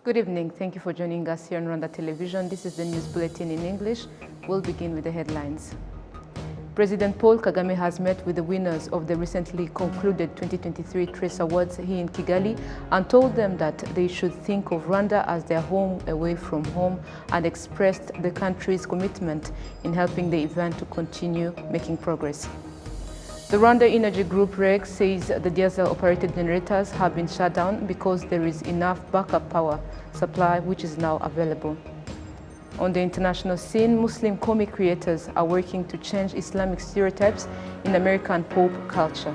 Good evening. Thank you for joining us here on Rwanda Television. This is the news bulletin in English. We'll begin with the headlines. President Paul Kagame has met with the winners of the recently concluded 2023 Trace Awards here in Kigali and told them that they should think of Rwanda as their home away from home, and expressed the country's commitment in helping the event to continue making progress. The Rwanda Energy Group REG says the diesel-operated generators have been shut down because there is enough backup power supply which is now available. On the international scene, Muslim comic creators are working to change Islamic stereotypes in American pop culture.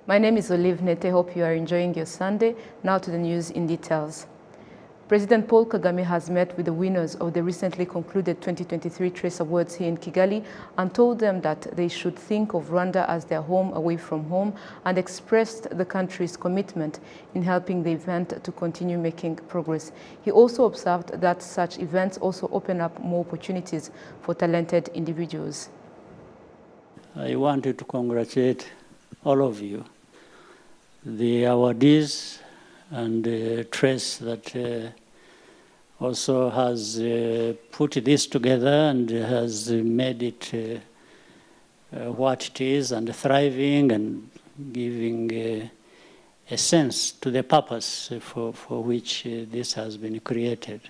My name is Olive Nete. Hope you are enjoying your Sunday. Now to the news in details. President Paul Kagame has met with the winners of the recently concluded 2023 Trace Awards here in Kigali and told them that they should think of Rwanda as their home away from home, and expressed the country's commitment in helping the event to continue making progress. He also observed that such events also open up more opportunities for talented individuals. I wanted to congratulate all of you, the awardees, and Trace that also has put this together and has made it what it is, and thriving and giving a sense to the purpose for which this has been created.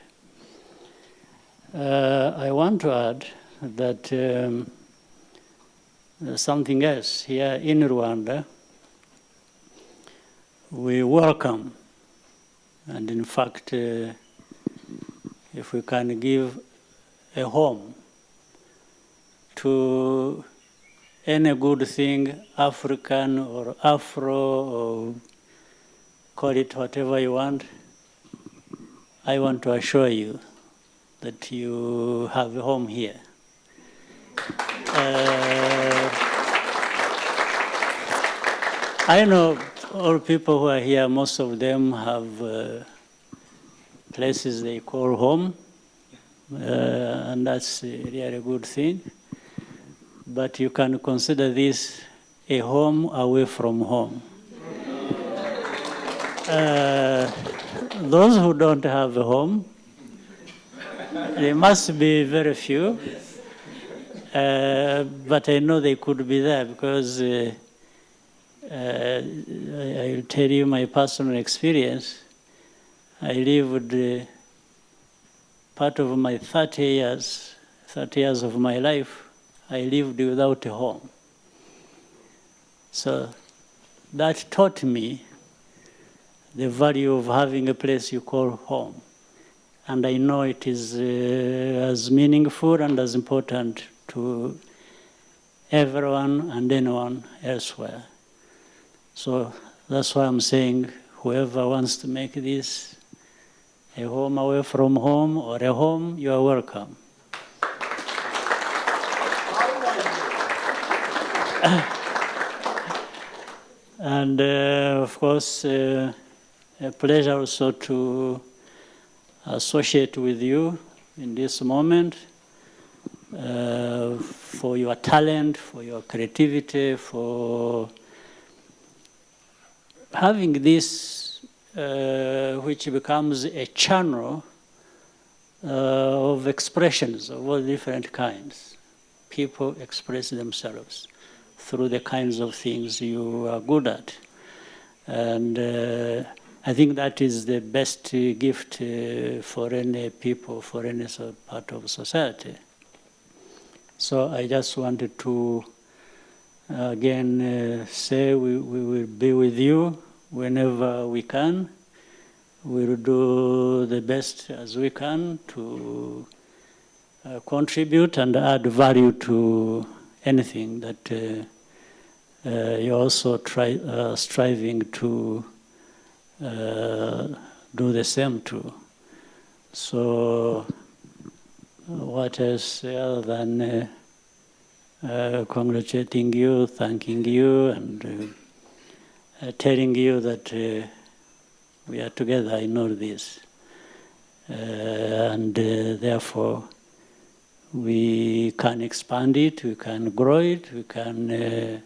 I want to add that something else here in Rwanda, we welcome, and in fact, if we can give a home to any good thing, African or Afro, or call it whatever you want, I want to assure you that you have a home here. I know all people who are here, most of them have places they call home, and that's really a good thing. But you can consider this a home away from home. Those who don't have a home, there must be very few, but I know they could be there because I'll tell you my personal experience. I lived part of my 30 years of my life, I lived without a home. So that taught me the value of having a place you call home. And I know it is as meaningful and as important to everyone and anyone elsewhere. So that's why I'm saying whoever wants to make this a home away from home or a home, you are welcome. And of course, a pleasure also to associate with you in this moment, for your talent, for your creativity, for having this which becomes a channel of expressions of all different kinds. People express themselves through the kinds of things you are good at. And I think that is the best gift for any people, for any part of society. So I just wanted to again say we will be with you whenever we can. We'll do the best as we can to contribute and add value to anything that you're also striving to do the same to. So what else other than congratulating you, thanking you, and telling you that we are together in all this. And therefore, we can expand it, we can grow it, we can.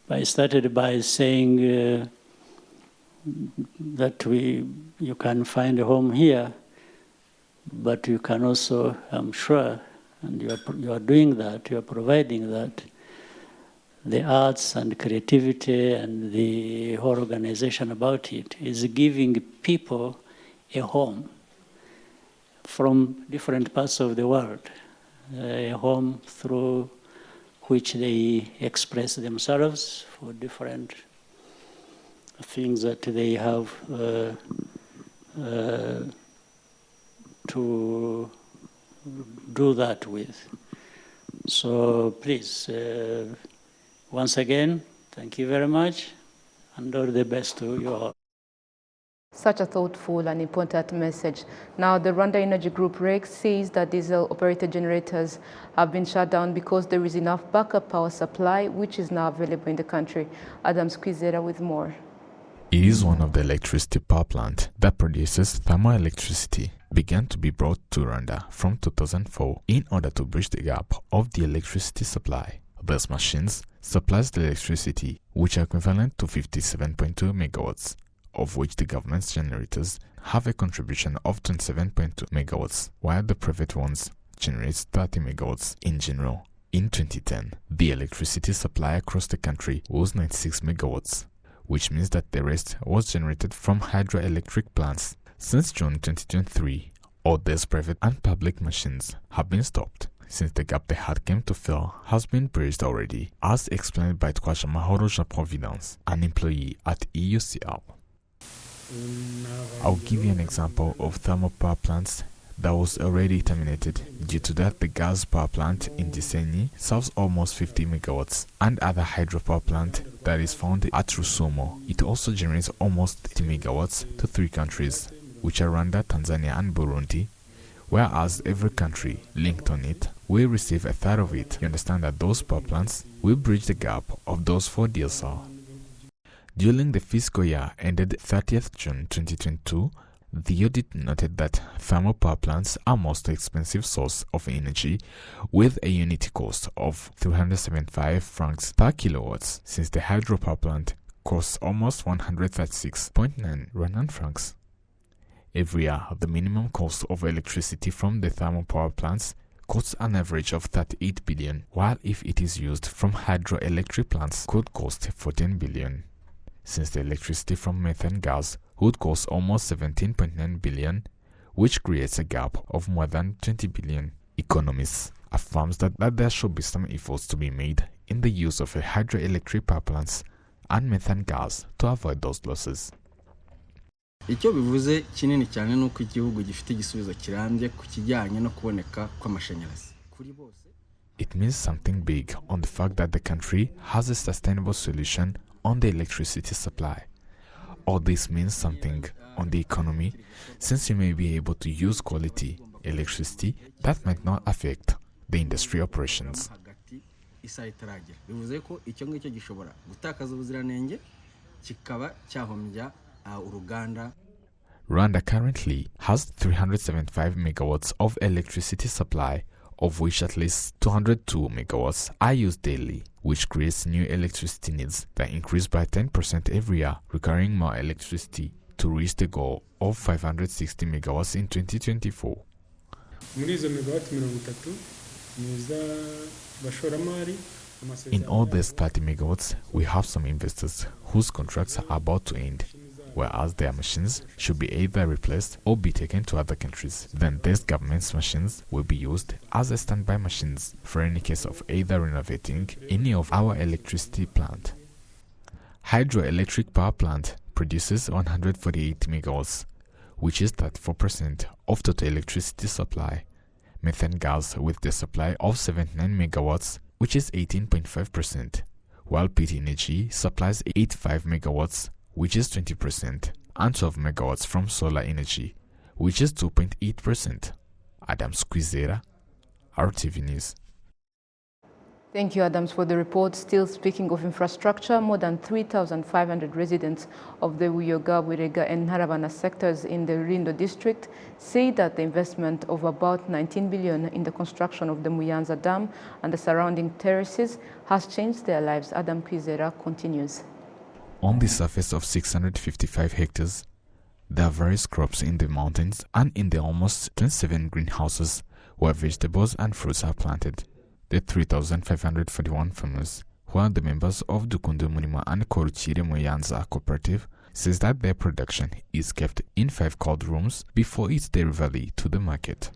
I started by saying that you can find a home here, but you can also, I'm sure, and you are doing that, you are providing that, the arts and creativity and the whole organization about it is giving people a home from different parts of the world, a home through which they express themselves for different things that they have to do that with. So please, once again, thank you very much, and all the best to you all. Such a thoughtful and important message. Now, the Rwanda Energy Group REG says that diesel-operated generators have been shut down because there is enough backup power supply, which is now available in the country. Adam Squizera with more. It is one of the electricity power plants that produces thermal electricity, began to be brought to Rwanda from 2004 in order to bridge the gap of the electricity supply. These machines supplies the electricity, which are equivalent to 57.2 megawatts, of which the government's generators have a contribution of 27.2 megawatts, while the private ones generate 30 megawatts in general. In 2010, the electricity supply across the country was 96 megawatts, which means that the rest was generated from hydroelectric plants. Since June 2023, all these private and public machines have been stopped, since the gap they had came to fill has been bridged already, as explained by Twashamahoro Jean Providence, an employee at EUCL. I'll give you an example of thermal power plants that was already terminated. Due to that, the gas power plant in Gisenyi serves almost 50 megawatts, and other hydropower plant that is found at Rusumo. It also generates almost 30 megawatts to 3 countries, which are Rwanda, Tanzania and Burundi, whereas every country linked on it will receive a third of it. You understand that those power plants will bridge the gap of those 4 DSR. During the fiscal year ended 30th June 2022, the audit noted that thermal power plants are most expensive source of energy, with a unit cost of 375 francs per kilowatts, since the hydropower plant costs almost 136.9 Rwandan francs. Every year, the minimum cost of electricity from the thermal power plants costs an average of 38 billion, while if it is used from hydroelectric plants could cost 14 billion. Since the electricity from methane gas would cost almost 17.9 billion, which creates a gap of more than 20 billion. Economists affirm that there should be some efforts to be made in the use of hydroelectric power plants and methane gas to avoid those losses. Icyo bivuze kinini cyane nuko igihugu gifite igisubizo kirambye ku kijyanye no kuboneka kw'amashanyarazi kuri bose. It means something big on the fact that the country has a sustainable solution on the electricity supply. All this means something on the economy, since you may be able to use quality electricity that might not affect the industry operations. Bivuze ko icyo ngicyo gishobora gutakaza ubuziranenge kikaba cyahombya uruganda. Rwanda currently has 375 megawatts of electricity supply, of which at least 202 megawatts are used daily, which creates new electricity needs that increase by 10% every year, requiring more electricity to reach the goal of 560 megawatts in 2024. In all these 30 megawatts, we have some investors whose contracts are about to end, whereas their machines should be either replaced or be taken to other countries. Then these government's machines will be used as a standby machines for any case of either renovating any of our electricity plant. Hydroelectric power plant produces 148 megawatts, which is 34% of total electricity supply. Methane gas with the supply of 79 megawatts, which is 18.5%, while peat energy supplies 85 megawatts, which is 20%, and 12 megawatts from solar energy, which is 2.8%. Adam Squizera, RTV News. Thank you, Adams, for the report. Still speaking of infrastructure, more than 3,500 residents of the Buyoga, Wirega, and Harabana sectors in the Rulindo district say that the investment of about 19 billion in the construction of the Muyanza Dam and the surrounding terraces has changed their lives. Adam Kwizera continues. On the surface of 655 hectares, there are various crops in the mountains and in the almost 27 greenhouses where vegetables and fruits are planted. The 3,541 farmers, who are the members of Dukundu Munima and Koruchire Muyanza cooperative, says that their production is kept in 5 cold rooms before it's delivered to the market.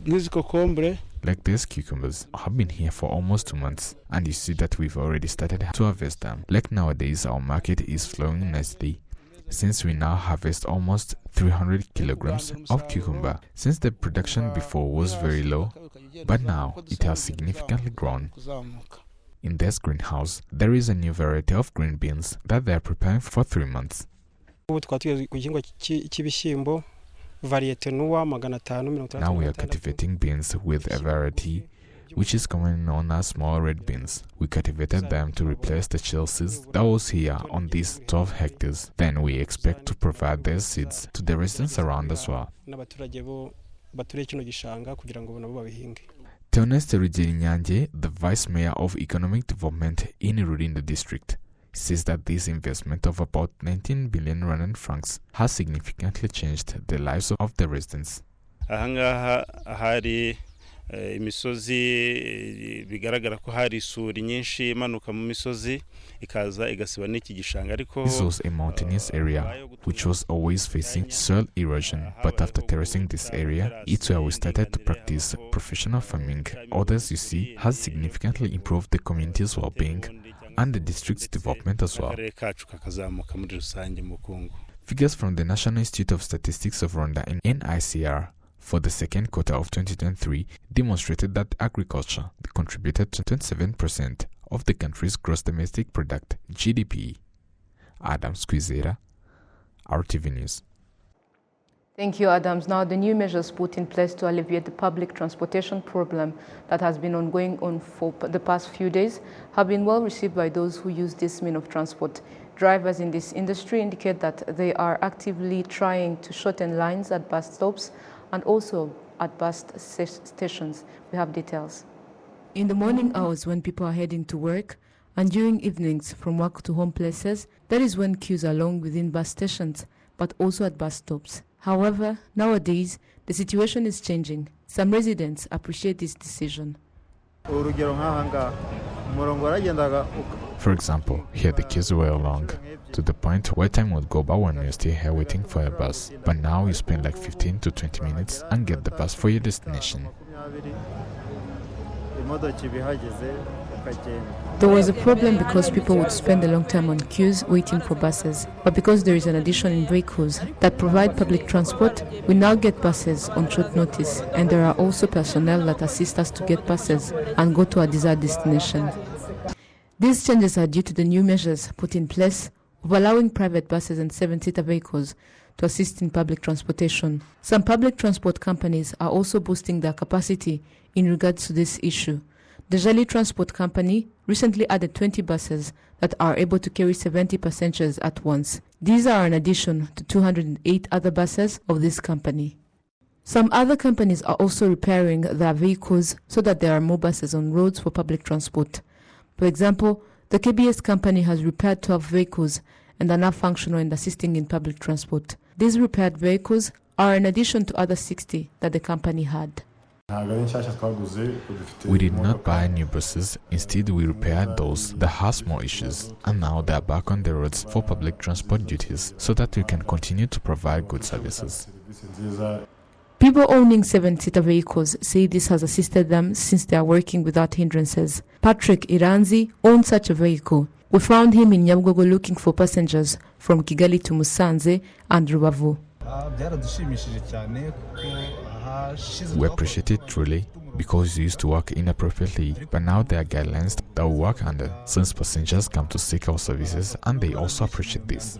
Like these cucumbers have been here for almost 2 months, and you see that we've already started to harvest them. Like nowadays, our market is flowing nicely, since we now harvest almost 300 kilograms of cucumber. Since the production before was very low, but now it has significantly grown. In this greenhouse, there is a new variety of green beans that they are preparing for 3 months. Now we are cultivating beans with a variety which is commonly known as small red beans. We cultivated them to replace the shell seeds that was here on these 12 hectares. Then we expect to provide their seeds to the residents around as well. Theoneste Rugerinyange, the Vice Mayor of Economic Development in Rulindo District, says that this investment of about 19 billion Rwandan francs has significantly changed the lives of the residents. Imisozi bigaragara ko hari isuri nyinshi imanuka mu misozi ikaza igasiba n'iki gishanga ariko this was a mountainous area which was always facing soil erosion, but after terracing this area, it's where we started to practice professional farming. Others, you see, has significantly improved the community's well-being and the district's development as well. Figures from the National Institute of Statistics of Rwanda and NICR for the second quarter of 2023 demonstrated that agriculture contributed to 27% of the country's gross domestic product, GDP. Adam Kwizera, RTV News. Thank you, Adams. Now, the new measures put in place to alleviate the public transportation problem that has been ongoing for the past few days have been well received by those who use this mean of transport. Drivers in this industry indicate that they are actively trying to shorten lines at bus stops and also at bus stations. We have details. In the morning hours when people are heading to work and during evenings from work to home places, that is when queues are long within bus stations, but also at bus stops. However, nowadays, the situation is changing. Some residents appreciate this decision. For example, here the queues were long, to the point where time would go by when you're still here waiting for a bus. But now you spend like 15 to 20 minutes and get the bus for your destination. There was a problem because people would spend a long time on queues waiting for buses. But because there is an addition in vehicles that provide public transport, we now get buses on short notice, and there are also personnel that assist us to get buses and go to our desired destination. These changes are due to the new measures put in place of allowing private buses and 7-seater vehicles to assist in public transportation. Some public transport companies are also boosting their capacity in regards to this issue. The Jali Transport Company recently added 20 buses that are able to carry 70 passengers at once. These are in addition to 208 other buses of this company. Some other companies are also repairing their vehicles so that there are more buses on roads for public transport. For example, the KBS company has repaired 12 vehicles and are now functional and assisting in public transport. These repaired vehicles are in addition to other 60 that the company had. We did not buy new buses, instead we repaired those that have small issues, and now they are back on the roads for public transport duties so that we can continue to provide good services. People owning 7-seater vehicles say this has assisted them since they are working without hindrances. Patrick Iranzi owns such a vehicle. We found him in Nyabugogo looking for passengers from Kigali to Musanze and Rubavu. We appreciate it truly because they used to work inappropriately, but now there are guidelines that we work under since passengers come to seek our services and they also appreciate this.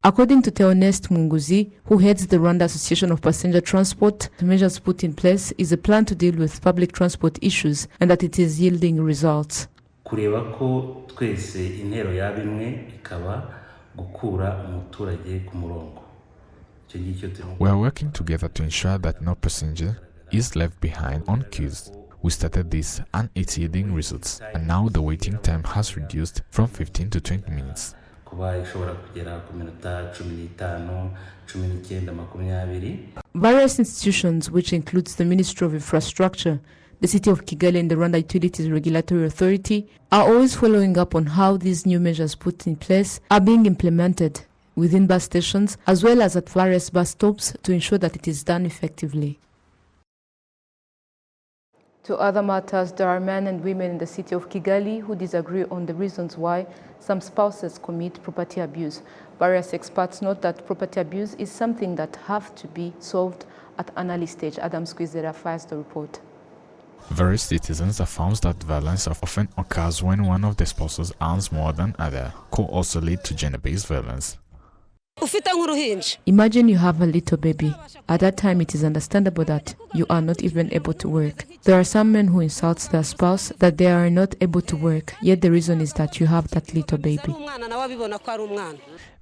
According to Theonest Munguzi, who heads the Rwanda Association of Passenger Transport, the measures put in place is a plan to deal with public transport issues and that it is yielding results. Kureba ko twese intero yaba imwe ikaba gukura umuturage ku murongo. We are working together to ensure that no passenger is left behind on queues. We started this and it's yielding results, and now the waiting time has reduced from 15 to 20 minutes. Various institutions, which includes the Ministry of Infrastructure, the City of Kigali and the Rwanda Utilities Regulatory Authority, are always following up on how these new measures put in place are being implemented within bus stations as well as at various bus stops to ensure that it is done effectively. To other matters, there are men and women in the city of Kigali who disagree on the reasons why some spouses commit property abuse. Various experts note that property abuse is something that has to be solved at an early stage. Adam Squizera files the report. Various citizens have found that violence often occurs when one of the spouses earns more than other, could also lead to gender-based violence. Imagine you have a little baby. At that time, it is understandable that you are not even able to work. There are some men who insult their spouse that they are not able to work, yet the reason is that you have that little baby.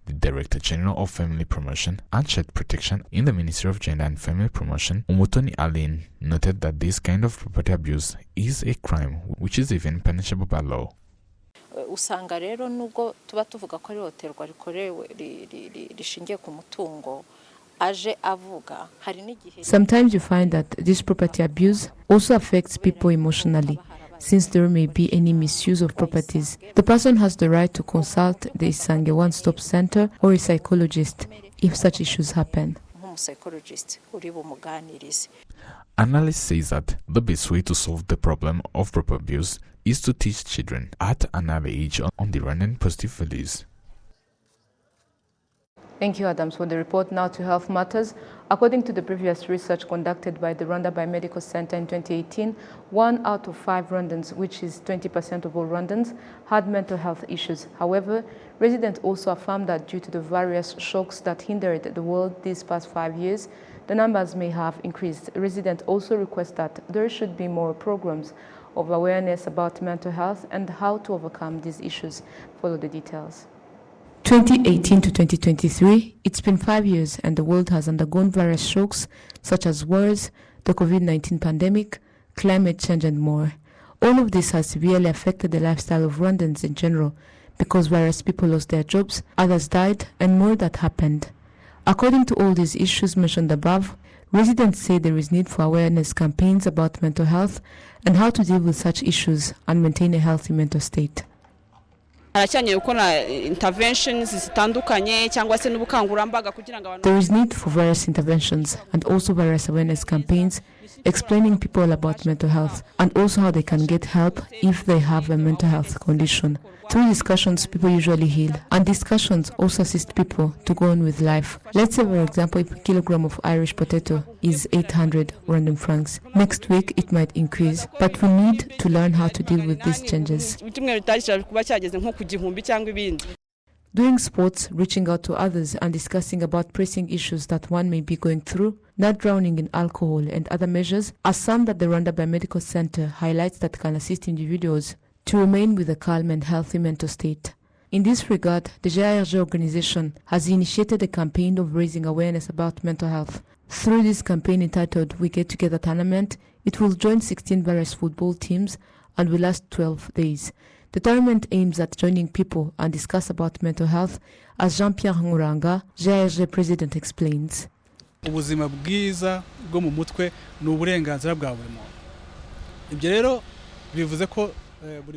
The Director General of Family Promotion and Child Protection in the Ministry of Gender and Family Promotion, Umutoni Aline, noted that this kind of property abuse is a crime which is even punishable by law. Usanga rero nubwo tuba tuvuga ko ari hoterwa rikorewe rishingiye ku mutungo aje avuga hari n'igihe. Sometimes you find that this property abuse also affects people emotionally, since there may be any misuse of properties. The person has the right to consult the Isange One-Stop Center or a psychologist if such issues happen. Analyst says that the best way to solve the problem of property abuse is to teach children at an early age on the Rwandan positive values. Thank you, Adams, for the report. Now to health matters. According to the previous research conducted by the Rwanda Biomedical Center in 2018, 1 out of 5 Rwandans, which is 20% of all Rwandans, had mental health issues. However, residents also affirmed that due to the various shocks that hindered the world these past 5 years, the numbers may have increased. Residents also request that there should be more programs of awareness about mental health and how to overcome these issues. Follow the details. 2018 to 2023, it's been 5 years and the world has undergone various shocks such as wars, the COVID-19 pandemic, climate change and more. All of this has severely affected the lifestyle of Rwandans in general because various people lost their jobs, others died and more that happened. According to all these issues mentioned above, residents say there is need for awareness campaigns about mental health and how to deal with such issues and maintain a healthy mental state. There is need for various interventions and also various awareness campaigns explaining people about mental health and also how they can get help if they have a mental health condition. Through discussions, people usually heal, and discussions also assist people to go on with life. Let's say, for example, if a kilogram of Irish potato is 800 Rwandan francs. Next week, it might increase, but we need to learn how to deal with these changes. Doing sports, reaching out to others, and discussing about pressing issues that one may be going through, not drowning in alcohol and other measures, are some that the Rwanda Biomedical Center highlights that can assist individuals to remain with a calm and healthy mental state. In this regard, the GIRG organization has initiated a campaign of raising awareness about mental health. Through this campaign entitled We Get Together Tournament, it will join 16 various football teams and will last 12 days. The tournament aims at joining people and discuss about mental health, as Jean-Pierre Nguranga, GIRG president, explains. Ubuzima bwiza bwo mu mutwe ni uburenganzira bwa buri muntu. Ibyo rero bivuze ko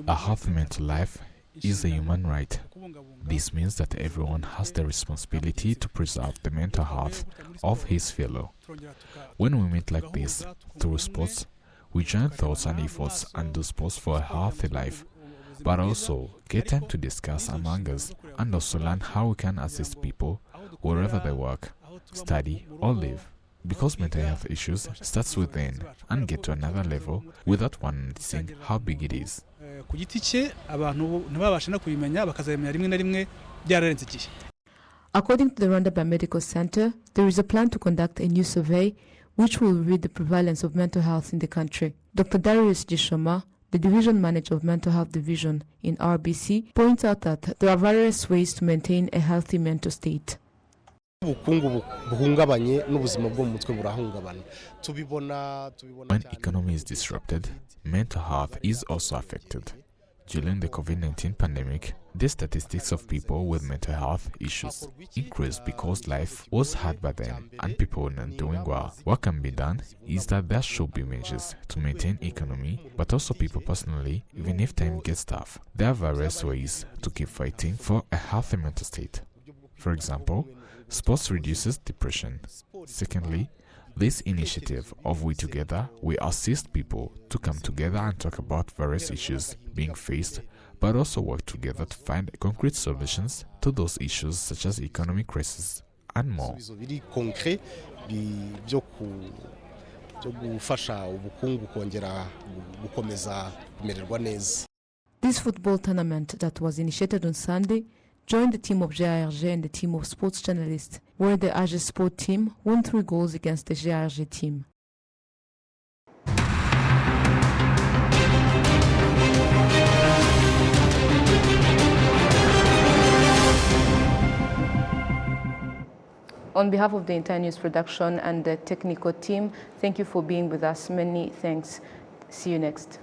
a healthy mental life is a human right. This means that everyone has the responsibility to preserve the mental health of his fellow. When we meet like this, through sports, we join thoughts and efforts and do sports for a healthy life, but also get time to discuss among us and also learn how we can assist people wherever they work, study or live. Because mental health issues starts within and get to another level without one noticing how big it is. ku giti cye abantu ntibabashe no kubimenya bakazabimenya rimwe na rimwe byararenze igihe. According to the Rwanda Biomedical Center, there is a plan to conduct a new survey which will reveal the prevalence of mental health in the country. Dr. Darius Gishoma, the Division Manager of Mental Health Division in RBC, points out that there are various ways to maintain a healthy mental state. When economy is disrupted, mental health is also affected. During the COVID-19 pandemic, the statistics of people with mental health issues increased because life was hard by then and people were not doing well. What can be done is that there should be measures to maintain economy, but also people personally, even if time gets tough. There are various ways to keep fighting for a healthy mental state. For example, sports reduces depression. Secondly, this initiative of We Together, we assist people to come together and talk about various issues being faced, but also work together to find concrete solutions to those issues such as economic crisis and more. This football tournament that was initiated on Sunday joined the team of GRG and the team of sports journalists, where the AG Sport team won 3 goals against the GRG team. On behalf of the entire news production and the technical team, thank you for being with us. Many thanks. See you next.